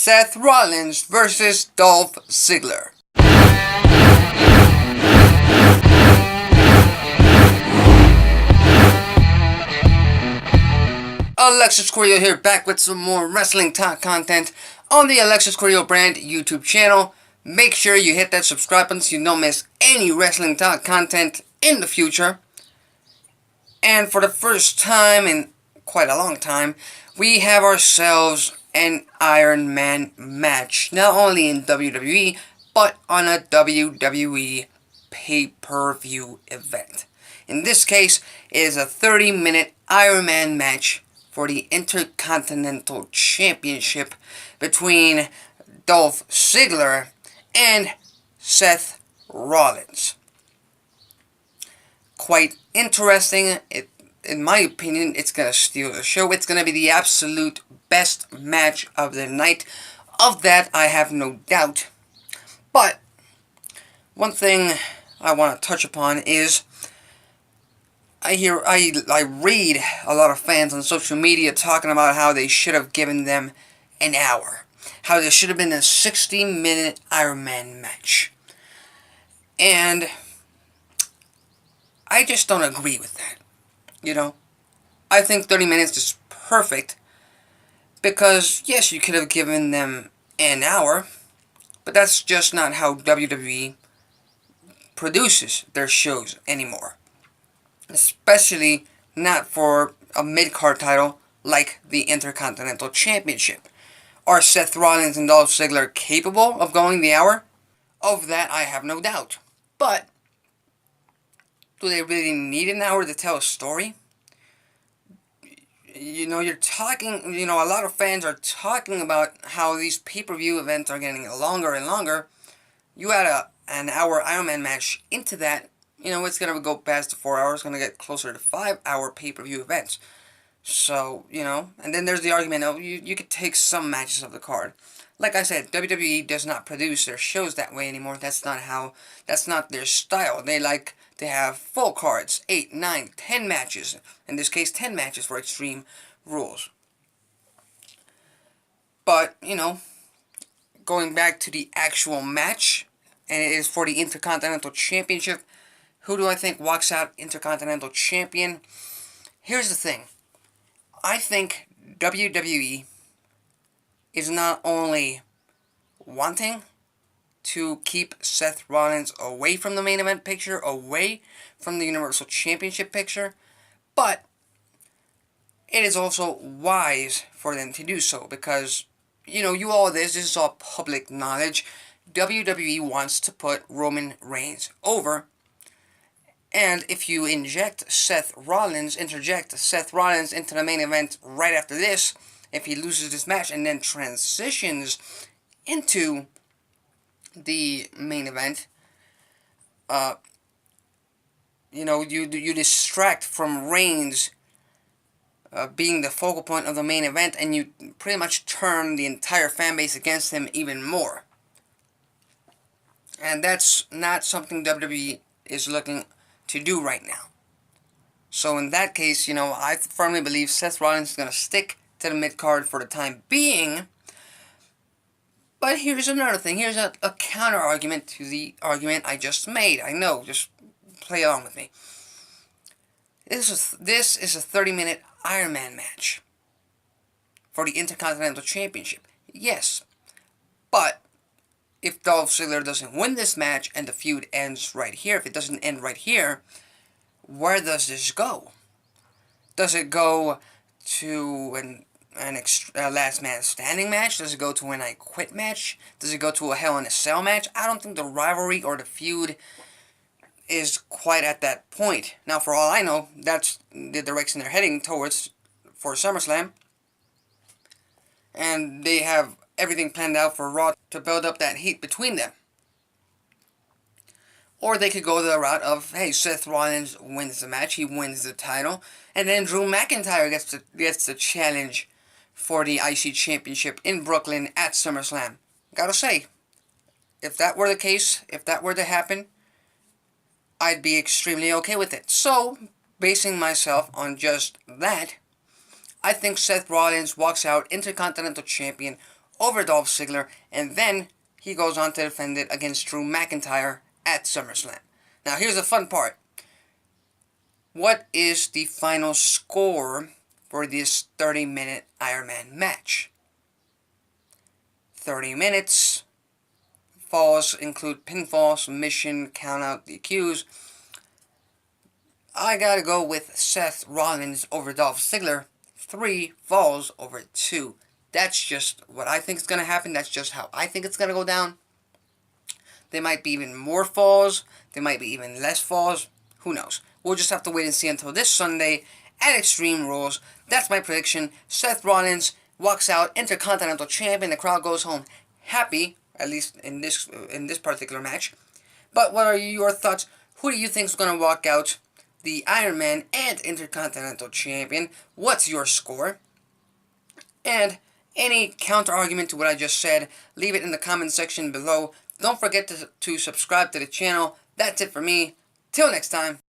Seth Rollins versus Dolph Ziggler. Alexis Carrillo here, back with some more wrestling talk content on the Alexis Carrillo brand YouTube channel. Make sure you hit that subscribe button so you don't miss any wrestling talk content in the future. And for the first time in quite a long time, we have ourselves an Iron Man match. Not only in WWE, but on a WWE pay-per-view event. In this case, it is a 30-minute Iron Man match for the Intercontinental Championship between Dolph Ziggler and Seth Rollins. Quite interesting. In my opinion, it's going to steal the show. It's going to be the absolute best match of the night. Of that, I have no doubt. But one thing I want to touch upon is I read a lot of fans on social media talking about how they should have given them an hour. How there should have been a 60-minute Iron Man match. And I just don't agree with that. You know, I think 30 minutes is perfect because, yes, you could have given them an hour, but that's just not how WWE produces their shows anymore. Especially not for a mid-card title like the Intercontinental Championship. Are Seth Rollins and Dolph Ziggler capable of going the hour? Of that, I have no doubt. But do they really need an hour to tell a story? You know, a lot of fans are talking about how these pay-per-view events are getting longer and longer. You add an hour Iron Man match into that, it's going to go past the 4 hours, going to get closer to 5-hour pay-per-view events. So, and then there's the argument of you could take some matches of the card. Like I said, WWE does not produce their shows that way anymore. That's not their style. They like to have full cards, 8, 9, 10 matches. In this case, 10 matches for Extreme Rules. But, going back to the actual match, and it is for the Intercontinental Championship, who do I think walks out Intercontinental Champion? Here's the thing. I think WWE is not only wanting to keep Seth Rollins away from the main event picture, away from the Universal Championship picture, but it is also wise for them to do so because, this is all public knowledge. WWE wants to put Roman Reigns over. And if you interject Seth Rollins into the main event right after this, if he loses this match and then transitions into the main event, you distract from Reigns being the focal point of the main event, and you pretty much turn the entire fan base against him even more. And that's not something WWE is looking to do right now. So in that case, I firmly believe Seth Rollins is going to stick to the mid-card for the time being. But here's another thing. Here's a counter-argument to the argument I just made. I know, just play along with me. This is a 30-minute Iron Man match for the Intercontinental Championship. Yes, but if Dolph Ziggler doesn't win this match and the feud ends right here, if it doesn't end right here, where does this go? Does it go to a last man standing match? Does it go to an I Quit match? Does it go to a Hell in a Cell match? I don't think the rivalry or the feud is quite at that point. Now, for all I know, that's the direction they're heading towards for SummerSlam. And they have everything planned out for Raw to build up that heat between them. Or they could go the route of, hey, Seth Rollins wins the match, he wins the title, and then Drew McIntyre gets the challenge for the IC Championship in Brooklyn at SummerSlam. Gotta say, if that were the case, if that were to happen, I'd be extremely okay with it. So, basing myself on just that, I think Seth Rollins walks out Intercontinental Champion over Dolph Ziggler, and then he goes on to defend it against Drew McIntyre at SummerSlam. Now here's the fun part. What is the final score for this 30-minute Iron Man match? 30 minutes. Falls include pinfall, submission, count out, DQs. I gotta go with Seth Rollins over Dolph Ziggler. 3 falls over 2. That's just what I think is going to happen. That's just how I think it's going to go down. There might be even more falls. There might be even less falls. Who knows? We'll just have to wait and see until this Sunday at Extreme Rules. That's my prediction. Seth Rollins walks out Intercontinental Champion. The crowd goes home happy, at least in this particular match. But what are your thoughts? Who do you think is going to walk out the Iron Man and Intercontinental Champion? What's your score? And any counter-argument to what I just said, leave it in the comment section below. Don't forget to subscribe to the channel. That's it for me. Till next time.